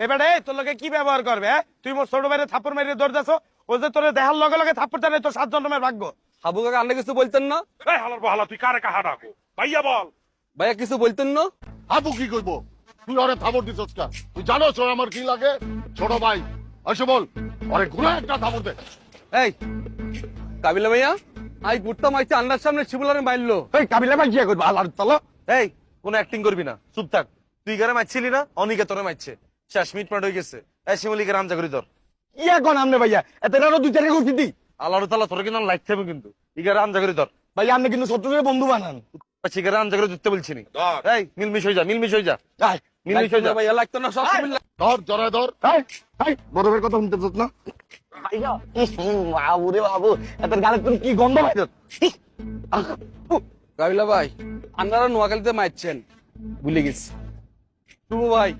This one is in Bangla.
এবারে তোর লোকে কি ব্যবহার করবে? তুই মোর ছোট ভাইরে থাপ্পড় মেরে দৌড় যাচ্ছ, ও যে তোর দেখার লগে লগে থাপ্পড়টা নেই, তোর 7 জন্মের ভাগ্য। হাবু কাকা আপনি কিছু বলতেন না? এই হালার বহালা তুই কারে কাহা ডাকো? ভাইয়া বল। ভাইয়া কিছু বলতেন না? হাবু কি কইবো? তুই ওরে থাবর দিছস কা? তুই জানোস ওর আমার কি লাগে? ছোট ভাই এসে বল, ওরে ঘুরে একটা থাবর দে। এই কাবিলা ভাইয়া, আই গুট্টা মাইছে আন্নার সামনে শিবুলারে মারলো। এই কাবিলা ভাই কি করবে? আল্লাহর তালা। এই কোনো অ্যাক্টিং করবি না, চুপ থাক। তুই গারে মারছিলি না, অনিকে তোরে মারছে। শেষ মিটমাট হয়ে গেছে। এই শিমুলিকে রামজা করি তোর। কি এখন আমনে ভাইয়া? এত রানো 2-4 করছি দি। আল্লাহর তাআলা তোরে কিন্তু লাইট থাকবে কিন্তু। ইগারে রামজা করি তোর। ভাই আপনি কিন্তু শত্রুরে বন্ধু বানান। শিকারে রামজা করে দিতে বলছি নি। ধর। এই মিলমিশ হয়ে যা, মিলমিশ হয়ে যা, ভাই মিলমিশ হয়ে যা। ভাইয়া লাগতো না সব শিবুলা। ধর জড়ায় ধর। এই এই বড়বের কথা শুনতে চাস না? ভাইয়া বাবু রে বাবু, এত গালে তুমি কি গন্ধ ভাই? কাবিলা ভাই, আপনারা নোয়াখালীতে মারছেন, ভুলে গেছি। শুভ ভাই,